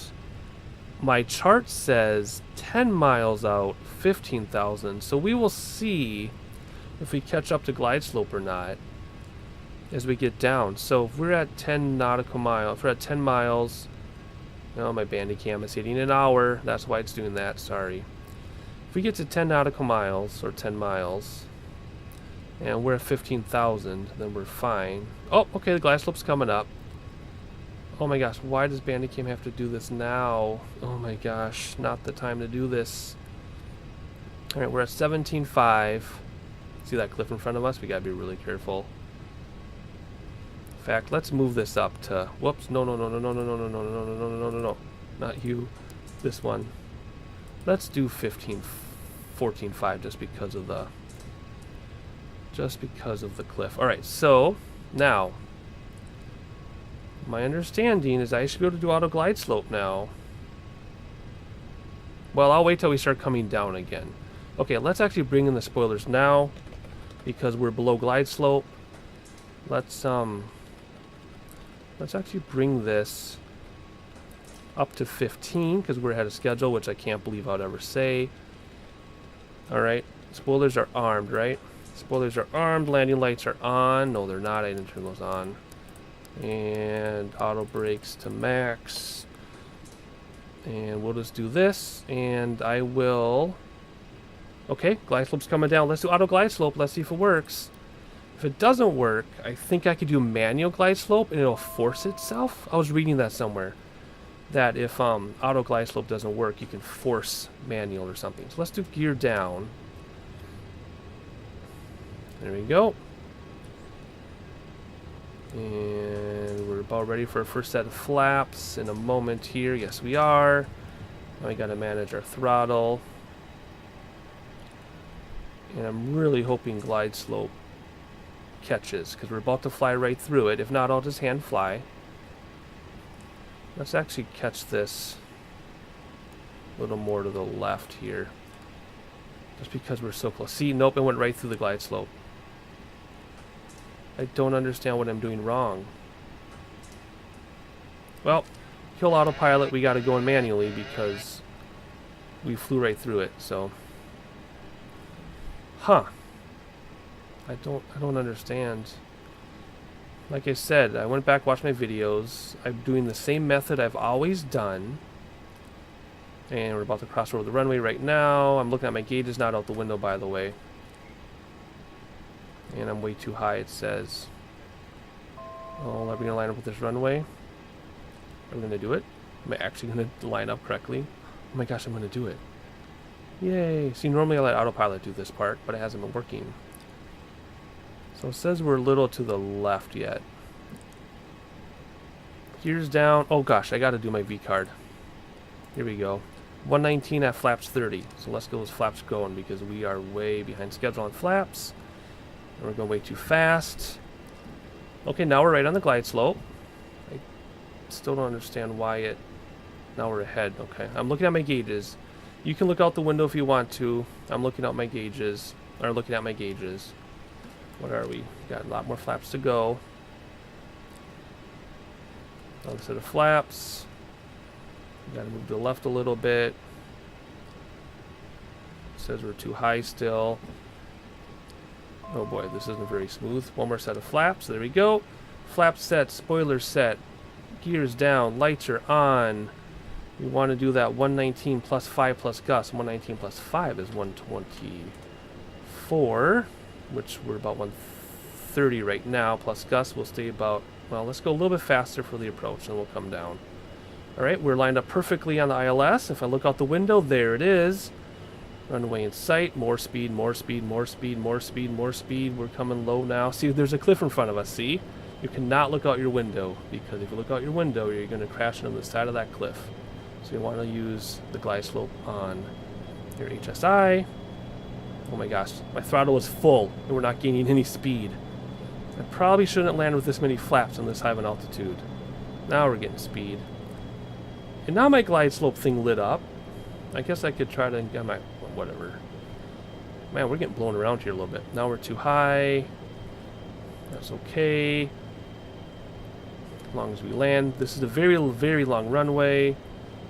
My chart says 10 miles out, 15,000. So we will see if we catch up to glide slope or not as we get down. So if we're at 10 nautical miles, if we're at 10 miles, oh, my Bandicam is hitting an hour. That's why it's doing that, sorry. If we get to 10 nautical miles, or 10 miles, and we're at 15,000, then we're fine. Oh, okay, the glide slope's coming up. Oh my gosh, why does Bandicam have to do this now? Oh my gosh, not the time to do this. Alright, we're at 17.5. See that cliff in front of us? We gotta be really careful. In fact, let's move this up to, whoops, no, not you, this one. Let's do 14.5 just because of the cliff. All right, so now My understanding is I should be able to do auto glide slope now. Well, I'll wait till we start coming down again. Okay, let's actually bring in the spoilers now because we're below glide slope. Let's actually bring this up to 15 because we're ahead of schedule, which I can't believe I'd ever say. All right, spoilers are armed, right? Spoilers are armed. Landing lights are on. No, they're not. I didn't turn those on. And auto brakes to max. And we'll just do this. And I will... Okay, glide slope's coming down. Let's do auto glide slope. Let's see if it works. If it doesn't work, I think I could do manual glide slope and it'll force itself. I was reading that somewhere. That if auto glide slope doesn't work, you can force manual or something. So let's do gear down. There we go. And we're about ready for our first set of flaps in a moment here. Yes, we are. Now we got to manage our throttle. And I'm really hoping glide slope catches because we're about to fly right through it. If not, I'll just hand fly. Let's actually catch this a little more to the left here. Just because we're so close. See, nope, it went right through the glide slope. I don't understand what I'm doing wrong. Well, kill autopilot, we gotta go in manually because we flew right through it, so. Huh. I don't understand. Like I said, I went back, watched my videos. I'm doing the same method I've always done. And we're about to cross over the runway right now. I'm looking at my gauges, not out the window, by the way. And I'm way too high, it says. Oh, are we going to line up with this runway? Are we going to do it? Am I actually going to line up correctly? Oh my gosh, I'm going to do it. Yay. See, normally I let autopilot do this part, but it hasn't been working. So it says we're a little to the left yet. Gears down. Oh gosh, I got to do my V card. Here we go. 119 at flaps 30. So let's get those flaps going because we are way behind schedule on flaps. And we're going way too fast. Okay, now we're right on the glide slope. I still don't understand why it... Now we're ahead. Okay, I'm looking at my gauges. You can look out the window if you want to. I'm looking at my gauges. Or looking at my gauges. What are we? Got a lot more flaps to go. Another set of flaps. Gotta move to the left a little bit. It says we're too high still. Oh boy, this isn't very smooth. One more set of flaps. There we go. Flap set, spoiler set, gears down, lights are on. We want to do that 119 plus 5 plus gust. 119 plus 5 is 124, which we're about 130 right now. Plus gust will stay about, well, let's go a little bit faster for the approach and we'll come down. Alright, we're lined up perfectly on the ILS. If I look out the window, there it is. Runway in sight. More speed, more speed, more speed, more speed, more speed. We're coming low now. See, there's a cliff in front of us, see? You cannot look out your window, because if you look out your window, you're going to crash into the side of that cliff. So you want to use the glide slope on your HSI. Oh my gosh, my throttle is full, and we're not gaining any speed. I probably shouldn't land with this many flaps on this high of an altitude. Now we're getting speed. And now my glide slope thing lit up. I guess I could try to get my... whatever. Man, we're getting blown around here a little bit. Now we're too high. That's okay. As long as we land. This is a very, very long runway.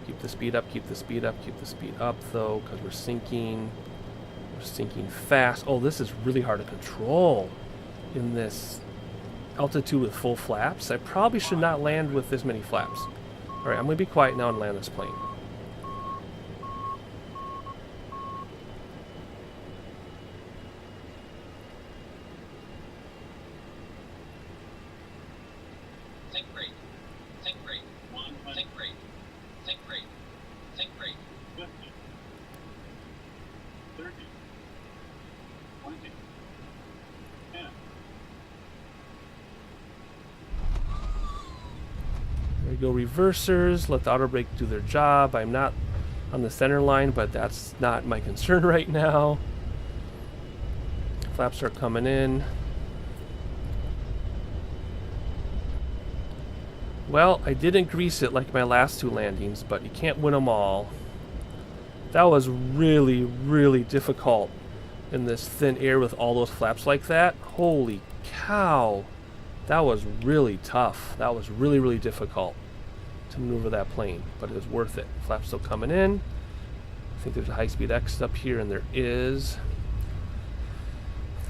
Keep the speed up, keep the speed up, keep the speed up, though, because we're sinking. We're sinking fast. Oh, this is really hard to control in this altitude with full flaps. I probably should not land with this many flaps. Alright, I'm going to be quiet now and land this plane. Go reversers, let the auto brake do their job. I'm not on the center line, but that's not my concern right now. Flaps are coming in. Well, I didn't grease it like my last two landings, but you can't win them all. That was really, really difficult in this thin air with all those flaps like that. Holy cow. That was really tough. That was really, really difficult to maneuver that plane, but it was worth it. Flaps still coming in. I think there's a high-speed exit up here, and there is.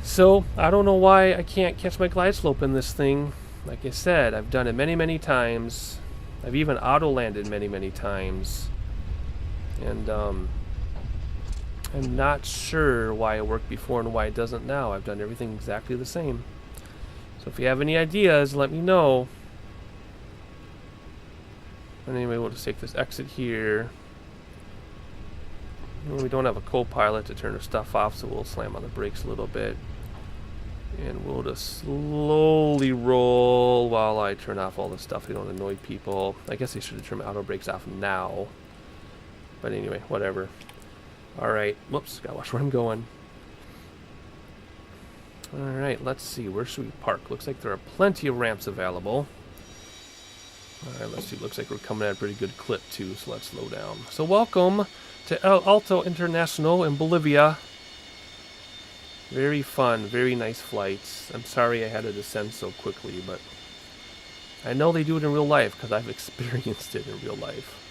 So, I don't know why I can't catch my glide slope in this thing. Like I said, I've done it many, many times. I've even auto-landed many, many times. And, I'm not sure why it worked before and why it doesn't now. I've done everything exactly the same. So if you have any ideas, let me know. And anyway, we'll just take this exit here. We don't have a co-pilot to turn the stuff off, so we'll slam on the brakes a little bit. And we'll just slowly roll while I turn off all the stuff. We don't annoy people. I guess I should have turned my auto brakes off now. But anyway, whatever. Alright, whoops, gotta watch where I'm going. Alright, let's see, where should we park? Looks like there are plenty of ramps available. Alright, let's see, looks like we're coming at a pretty good clip too, so let's slow down. So welcome to Alto International in Bolivia. Very fun, very nice flights. I'm sorry I had to descend so quickly, but I know they do it in real life because I've experienced it in real life.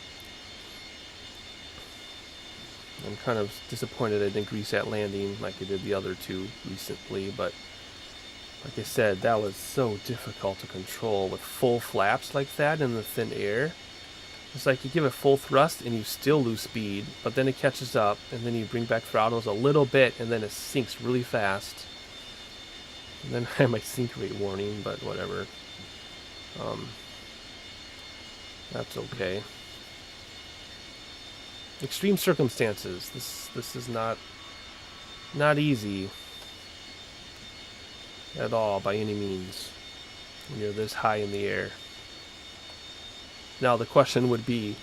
I'm kind of disappointed I didn't grease that landing like I did the other two recently, but like I said, that was so difficult to control with full flaps like that in the thin air. It's like you give it full thrust and you still lose speed, but then it catches up, and then you bring back throttles a little bit, and then it sinks really fast. And then I have my sink rate warning, but whatever. That's okay. Extreme circumstances. This is not easy at all by any means when you're this high in the air. Now the question would be,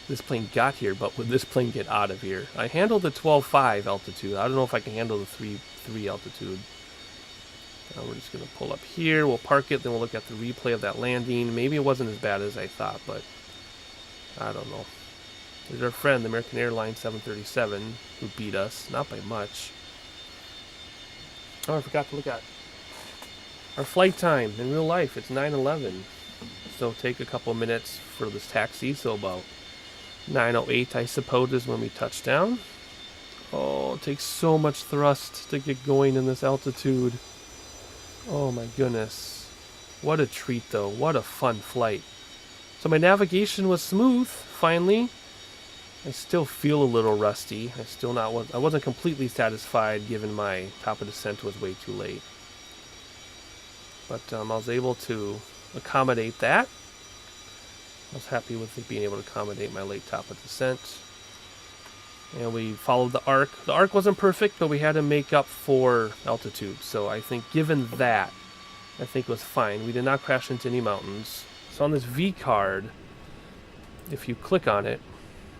this plane got here, but would this plane get out of here? I handled the 12.5 altitude. I don't know if I can handle the 3.3 altitude. We're just going to pull up here. We'll park it, then we'll look at the replay of that landing. Maybe it wasn't as bad as I thought, but I don't know. There's our friend, the American Airlines 737, who beat us. Not by much. Oh, I forgot to look at our flight time in real life. It's 9:11. So take a couple minutes for this taxi. So about 9:08, I suppose, is when we touch down. Oh, it takes so much thrust to get going in this altitude. Oh my goodness. What a treat, though. What a fun flight. So my navigation was smooth, finally. I still feel a little rusty. I wasn't completely satisfied given my top of descent was way too late. But I was able to accommodate that. I was happy with it being able to accommodate my late top of descent. And we followed the arc. The arc wasn't perfect, but we had to make up for altitude. So I think given that, I think it was fine. We did not crash into any mountains. So on this V card, if you click on it,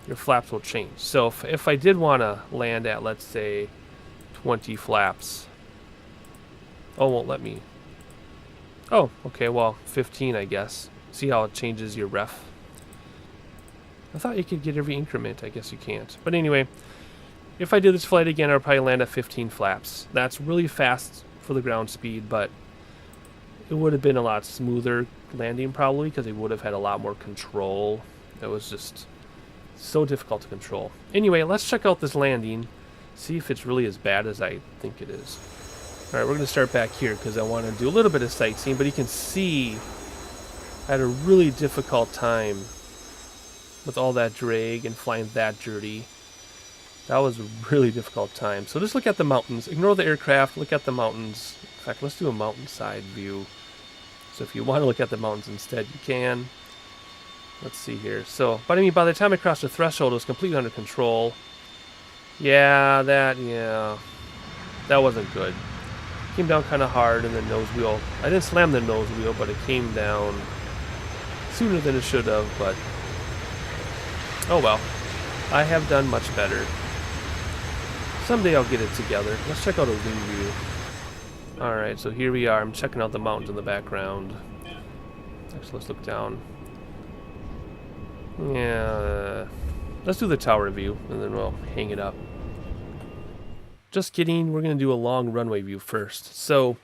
your flaps will change. So if I did want to land at, let's say, 20 flaps. Oh, it won't let me. Oh, okay, well, 15, I guess. See how it changes your ref? I thought you could get every increment. I guess you can't. But anyway, if I did this flight again, I would probably land at 15 flaps. That's really fast for the ground speed, but it would have been a lot smoother landing probably because it would have had a lot more control. It was just so difficult to control. Anyway, let's check out this landing, see if it's really as bad as I think it is. Alright, we're going to start back here because I want to do a little bit of sightseeing, but you can see I had a really difficult time with all that drag and flying that dirty. That was a really difficult time. So just look at the mountains. Ignore the aircraft, look at the mountains. In fact, let's do a mountainside view. So if you want to look at the mountains instead, you can. Let's see here. So, but I mean, by the time I crossed the threshold, it was completely under control. Yeah, that wasn't good. Came down kind of hard, and the nose wheel. I didn't slam the nose wheel, but it came down sooner than it should have. But oh well, I have done much better. Someday I'll get it together. Let's check out a wing view. All right, so here we are. I'm checking out the mountains in the background. Actually, let's look down. Yeah, let's do the tower view, and then we'll hang it up. Just kidding, we're going to do a long runway view first. So,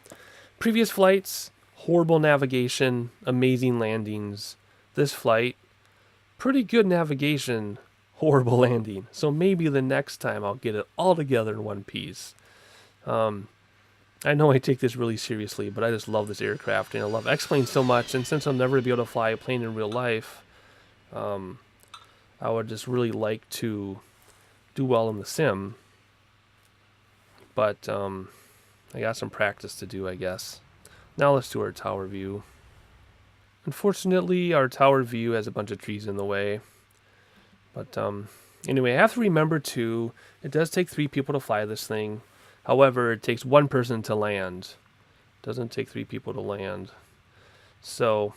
previous flights, horrible navigation, amazing landings. This flight, pretty good navigation, horrible landing. So maybe the next time I'll get it all together in one piece. I know I take this really seriously, but I just love this aircraft, and I love X-Plane so much, and since I'll never be able to fly a plane in real life, I would just really like to do well in the sim. But I got some practice to do, I guess. Now let's do our tower view. Unfortunately, our tower view has a bunch of trees in the way. But anyway, I have to remember too, it does take 3 people to fly this thing. However, it takes 1 person to land. It doesn't take 3 people to land. So,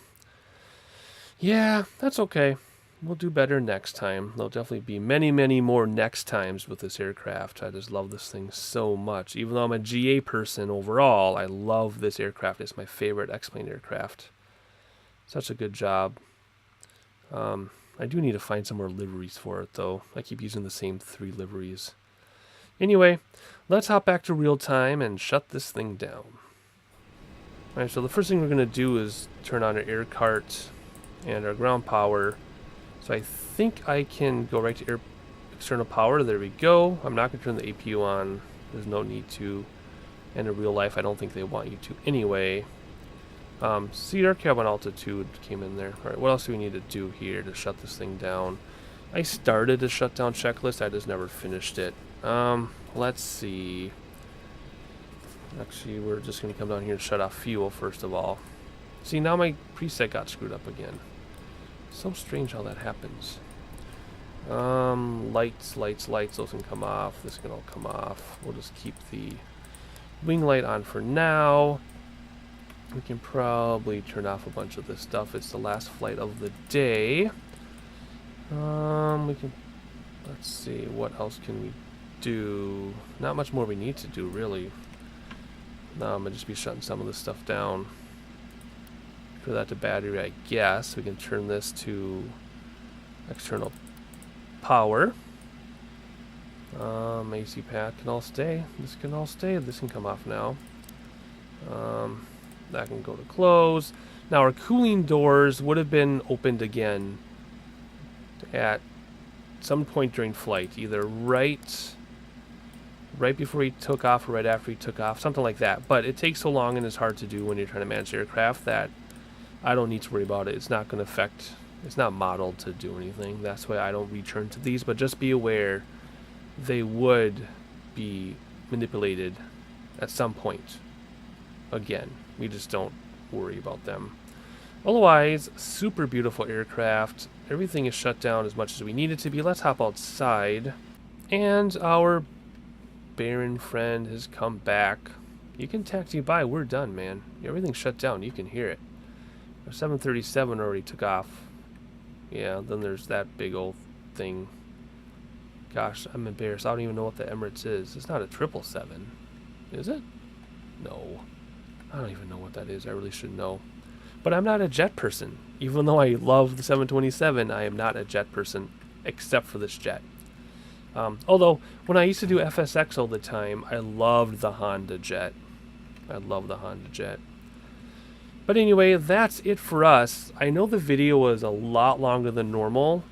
yeah, that's okay. We'll do better next time. There'll definitely be many, many more next times with this aircraft. I just love this thing so much. Even though I'm a GA person overall, I love this aircraft. It's my favorite X-Plane aircraft. Such a good job. I do need to find some more liveries for it, though. I keep using the same 3 liveries. Anyway, let's hop back to real time and shut this thing down. Alright, so the first thing we're going to do is turn on our air cart and our ground power. So I think I can go right to air external power. There we go. I'm not going to turn the APU on. There's no need to. And in real life, I don't think they want you to anyway. See, our cabin altitude came in there. Alright, what else do we need to do here to shut this thing down? I started a shutdown checklist. I just never finished it. Let's see. Actually, we're just going to come down here and shut off fuel first of all. See, now my preset got screwed up again. So strange how that happens. Lights, those can come off. This can all come off. We'll just keep the wing light on for now. We can probably turn off a bunch of this stuff. It's the last flight of the day. We can, let's see, what else can we do? Not much more we need to do, really. I'm gonna just be shutting some of this stuff down. For that to battery, I guess. We can turn this to external power. AC pad can all stay. This can all stay. This can come off now. That can go to close. Now our cooling doors would have been opened again at some point during flight, either right before he took off or right after he took off, something like that. But it takes so long and it's hard to do when you're trying to manage aircraft that I don't need to worry about it. It's not going to affect, it's not modeled to do anything. That's why I don't return to these, but just be aware they would be manipulated at some point. Again, we just don't worry about them. Otherwise, super beautiful aircraft. Everything is shut down as much as we need it to be. Let's hop outside. And our barren friend has come back. You can taxi by. We're done, man. Everything's shut down. You can hear it. Our 737 already took off. Yeah, then there's that big old thing. Gosh, I'm embarrassed. I don't even know what the Emirates is. It's not a 777. Is it? No. I don't even know what that is. I really should know. But I'm not a jet person. Even though I love the 727, I am not a jet person, except for this jet. Although, when I used to do FSX all the time, I loved the Honda jet. I love the Honda jet. But anyway, that's it for us. I know the video was a lot longer than normal.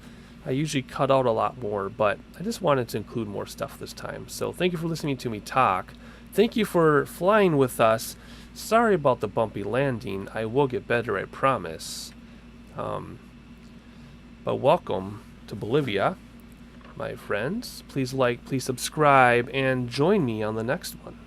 I usually cut out a lot more, but I just wanted to include more stuff this time. So thank you for listening to me talk. Thank you for flying with us. Sorry about the bumpy landing. I will get better, I promise. But welcome to Bolivia, my friends. Please like, please subscribe, and join me on the next one.